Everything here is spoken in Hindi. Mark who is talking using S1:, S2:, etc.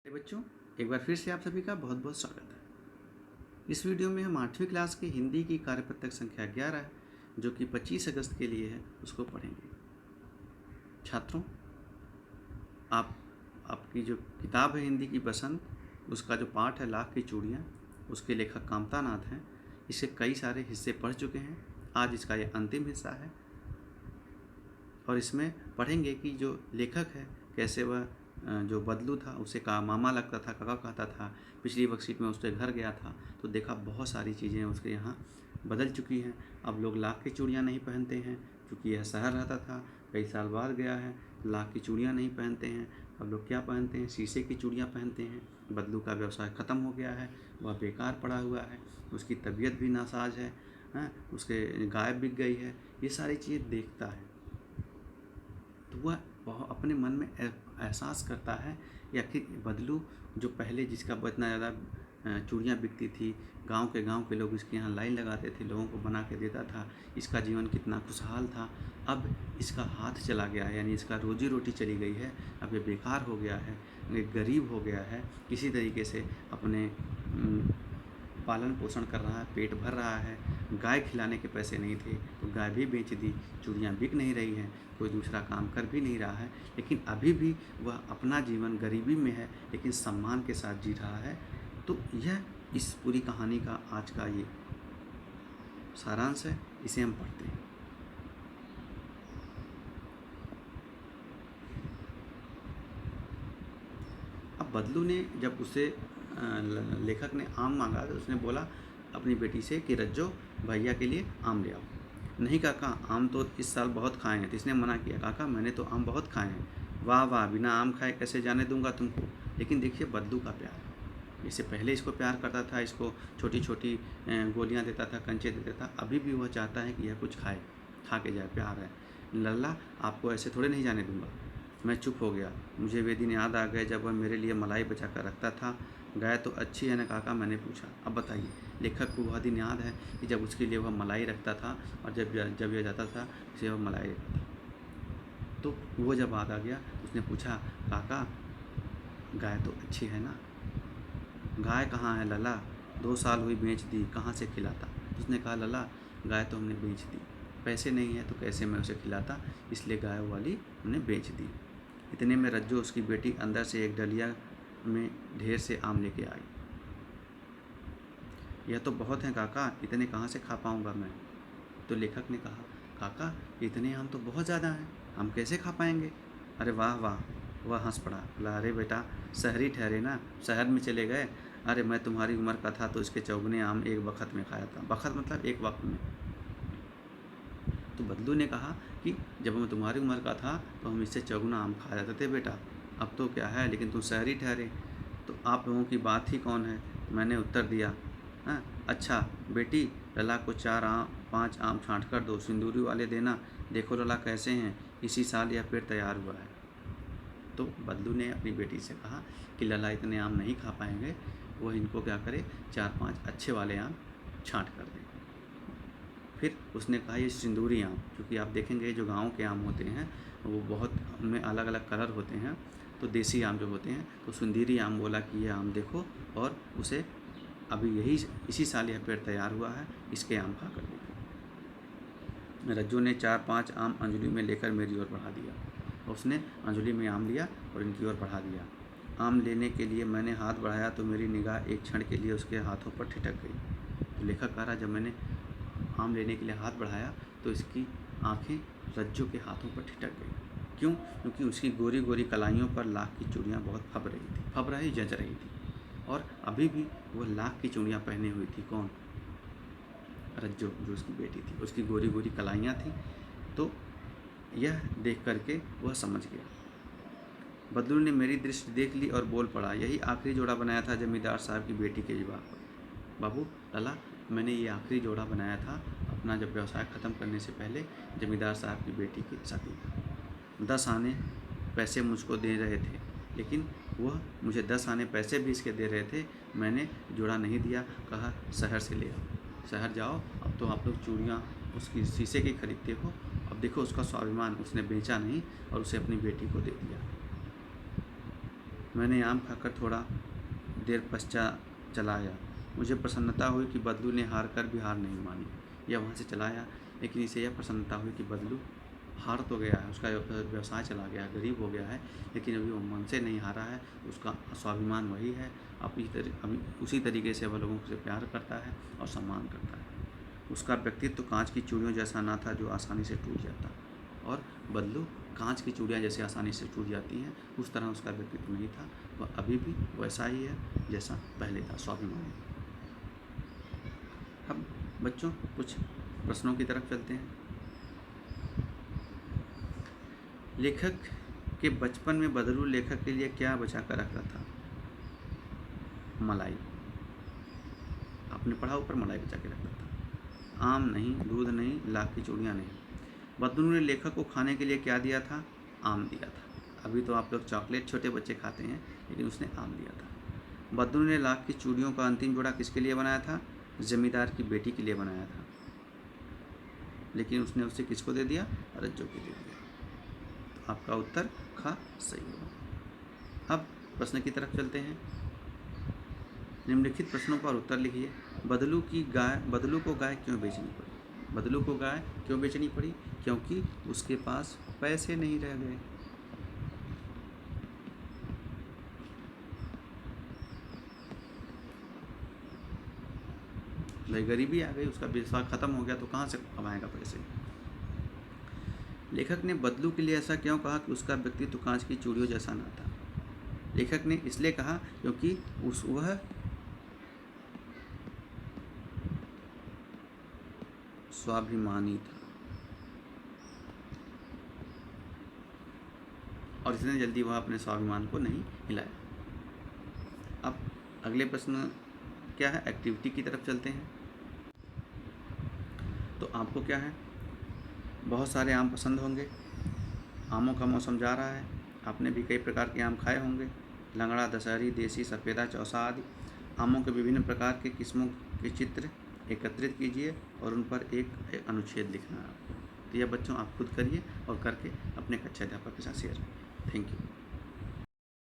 S1: बच्चों, एक बार फिर से आप सभी का बहुत बहुत स्वागत है। इस वीडियो में हम 8वीं क्लास की हिंदी की कार्यपत्रक संख्या 11 जो कि 25 अगस्त के लिए है उसको पढ़ेंगे। छात्रों, आपकी जो किताब है हिंदी की बसंत, उसका जो पाठ है लाख की चूड़ियाँ, उसके लेखक कामता नाथ हैं। इसे कई सारे हिस्से पढ़ चुके हैं। आज इसका ये अंतिम हिस्सा है और इसमें पढ़ेंगे कि जो लेखक है कैसे वह जो बदलू था उसे का मामा लगता था, काका कहता था। पिछली वर्कशीट में उसके घर गया था तो देखा बहुत सारी चीज़ें उसके यहाँ बदल चुकी हैं। अब लोग लाख की चूड़ियाँ नहीं पहनते हैं क्योंकि यह शहर रहता था, कई साल बाद गया है। लाख की चूड़ियाँ नहीं पहनते हैं। अब लोग क्या पहनते हैं? शीशे की चूड़ियाँ पहनते हैं। बदलू का व्यवसाय ख़त्म हो गया है, वह बेकार पड़ा हुआ है, उसकी तबीयत भी नासाज है, उसके गाय बिक गई है। ये सारी चीज़ें देखता है तो वह अपने मन में एहसास करता है या कि बदलू जो पहले जिसका इतना ज़्यादा चूड़ियाँ बिकती थी, गांव के लोग इसके यहाँ लाइन लगाते थे, लोगों को बना के देता था, इसका जीवन कितना खुशहाल था। अब इसका हाथ चला गया है, यानी इसका रोजी रोटी चली गई है। अब ये बेकार हो गया है, ये गरीब हो गया है, किसी तरीके से अपने पालन पोषण कर रहा है, पेट भर रहा है। गाय खिलाने के पैसे नहीं थे तो गाय भी बेच दी, चूड़ियाँ बिक नहीं रही हैं, कोई दूसरा काम कर भी नहीं रहा है, लेकिन अभी भी वह अपना जीवन गरीबी में है लेकिन सम्मान के साथ जी रहा है। तो यह इस पूरी कहानी का आज का ये सारांश है, इसे हम पढ़ते हैं। अब बदलू ने जब उसे लेखक ने आम मांगा तो उसने बोला अपनी बेटी से कि रज्जो भैया के लिए आम ले आओ। नहीं काका, आम तो इस साल बहुत खाए हैं। तो इसने मना किया, काका मैंने तो आम बहुत खाए हैं। वाह वाह, बिना आम खाए कैसे जाने दूंगा तुमको। लेकिन देखिए बदलू का प्यार, इससे पहले इसको प्यार करता था, इसको छोटी छोटी गोलियां देता था, कंचे देता था, अभी भी वह चाहता है कि यह कुछ खाए, खा के जाए, प्यार है। लल्ला आपको ऐसे थोड़े नहीं जाने दूंगा। मैं चुप हो गया, मुझे वे दिन याद आ गए जब वह मेरे लिए मलाई बचा कर रखता था। गाय तो अच्छी है ना काका, मैंने पूछा। अब बताइए, लेखक को वह दिन याद है कि जब उसके लिए वह मलाई रखता था और जब यह जाता था उसे वह मलाई रखता था। तो वो जब याद आ गया उसने पूछा, काका गाय तो अच्छी है ना। गाय कहाँ है लला, 2 साल हुई बेच दी, कहाँ से खिलाता। उसने कहा, लला गाय तो हमने बेच दी, पैसे नहीं है तो कैसे मैं उसे खिलाता, इसलिए गाय वाली हमने बेच दी। इतने में रज्जो उसकी बेटी अंदर से एक डलिया में ढेर से आम लेके आई। यह तो बहुत है काका, इतने कहाँ से खा पाऊँगा मैं। तो लेखक ने कहा, काका इतने आम तो बहुत ज़्यादा हैं, हम कैसे खा पाएंगे। अरे वाह वाह, वह हंस पड़ा, बोला अरे बेटा शहरी ठहरे ना, शहर में चले गए। अरे मैं तुम्हारी उम्र का था तो इसके चौगुने आम एक वक्त में खाया था। वक्त मतलब एक वक्त में। तो बदलू ने कहा कि जब मैं तुम्हारी उम्र का था तो हम इससे चौगुना आम खा जाते थे बेटा, अब तो क्या है, लेकिन तुम शहरी ठहरे तो आप लोगों की बात ही कौन है। मैंने उत्तर दिया, हाँ अच्छा बेटी, लला को 4-5 आम छाँट कर दो, सिंदूरी वाले देना, देखो लला कैसे हैं, इसी साल यह पेड़ तैयार हुआ है। तो बदलू ने अपनी बेटी से कहा कि लला इतने आम नहीं खा पाएंगे, वह इनको क्या करे, 4-5 अच्छे वाले आम छाँट कर दें। फिर उसने कहा ये सिंदूरी आम, क्योंकि आप देखेंगे जो गांव के आम होते हैं वो बहुत उनमें अलग अलग कलर होते हैं, तो देसी आम जो होते हैं, तो सिंदूरी आम बोला कि ये आम देखो और उसे अभी इसी साल यह पेड़ तैयार हुआ है, इसके आम खा कर देखो। रज्जू ने 4-5 आम अंजलि में लेकर मेरी ओर बढ़ा दिया। उसने अंजलि में आम लिया और इनकी ओर बढ़ा दिया। आम लेने के लिए मैंने हाथ बढ़ाया तो मेरी निगाह एक क्षण के लिए उसके हाथों पर ठिठक गई। तो लेखक कह रहा, जब मैंने आम लेने के लिए हाथ बढ़ाया तो इसकी आंखें रज्जू के हाथों पर ठिठक गई। क्यों? क्योंकि उसकी गोरी गोरी कलाइयों पर लाख की चूड़ियाँ बहुत फब रही जच रही थी, और अभी भी वह लाख की चूड़ियाँ पहने हुई थी। कौन? रज्जू, जो उसकी बेटी थी, उसकी गोरी गोरी कलाइयाँ थीं। तो यह देख करके वह समझ गया। बदलू ने मेरी दृष्टि देख ली और बोल पड़ा, यही आखिरी जोड़ा बनाया था जमींदार साहब की बेटी के विवाह पर। बाबू लला, मैंने ये आखिरी जोड़ा बनाया था अपना जब व्यवसाय ख़त्म करने से पहले जमींदार साहब की बेटी की शादी का। 10 आने पैसे मुझको दे रहे थे, लेकिन वह मुझे 10 आने पैसे भी इसके दे रहे थे, मैंने जोड़ा नहीं दिया, कहा शहर से ले आओ। शहर जाओ, अब तो आप लोग चूड़ियाँ उसकी शीशे की खरीदते हो। अब देखो उसका स्वाभिमान, उसने बेचा नहीं और उसे अपनी बेटी को दे दिया। मैंने आम खाकर थोड़ा देर पश्चात चला आया। मुझे प्रसन्नता हुई कि बदलू ने हार कर भी हार नहीं मानी। यह वहाँ से चला आया, लेकिन इसे यह प्रसन्नता हुई कि बदलू हार तो गया है, उसका व्यवसाय चला गया है, गरीब हो गया है, लेकिन अभी वो मन से नहीं हारा है। उसका स्वाभिमान वही है। अभी उसी तरीके से वह लोगों से प्यार करता है और सम्मान करता है। उसका व्यक्तित्व कांच की चूड़ियों जैसा ना था जो आसानी से टूट जाता, और बदलू कांच की चूड़ियाँ जैसे आसानी से टूट जाती हैं, उस तरह उसका व्यक्तित्व नहीं था। वह अभी भी वैसा ही है जैसा पहले था, स्वाभिमानी। अब बच्चों कुछ प्रश्नों की तरफ चलते हैं। लेखक के बचपन में बदलू लेखक के लिए क्या बचा कर रखता था? मलाई। आपने पढ़ा ऊपर, मलाई बचा के रखता था। आम नहीं, दूध नहीं, लाख की चूड़ियाँ नहीं। बदलू ने लेखक को खाने के लिए क्या दिया था? आम दिया था। अभी तो आप लोग चॉकलेट छोटे बच्चे खाते हैं, लेकिन उसने आम दिया था। बदलू ने लाख की चूड़ियों का अंतिम जोड़ा किसके लिए बनाया था? जमींदार की बेटी के लिए बनाया था, लेकिन उसने उसे किसको दे दिया? रज्जो को दे दिया। तो आपका उत्तर ख सही होगा। अब प्रश्न की तरफ चलते हैं। निम्नलिखित प्रश्नों का उत्तर लिखिए। बदलू को गाय क्यों बेचनी पड़ी? बदलू को गाय क्यों बेचनी पड़ी? क्योंकि उसके पास पैसे नहीं रह गए। भाई गरीबी आ गई, उसका व्यवसाय खत्म हो गया, तो कहाँ से कमाएगा पैसे? लेखक ने बदलू के लिए ऐसा क्यों कहा कि उसका व्यक्तित्व कांच की चूड़ियों जैसा ना था? लेखक ने इसलिए कहा क्योंकि वह स्वाभिमानी था और इतने जल्दी वह अपने स्वाभिमान को नहीं हिलाया। अब अगले प्रश्न क्या है? एक्टिविटी की तरफ चलते हैं। तो आपको क्या है, बहुत सारे आम पसंद होंगे। आमों का मौसम जा रहा है। आपने भी कई प्रकार के आम खाए होंगे, लंगड़ा, दशहरी, देसी, सफ़ेदा, चौसा आदि। आमों के विभिन्न प्रकार के किस्मों के चित्र एकत्रित कीजिए और उन पर एक अनुच्छेद लिखना है आपको। तो यह बच्चों आप खुद करिए और करके अपने कक्षा अध्यापक के साथ शेयर करिए। Thank you.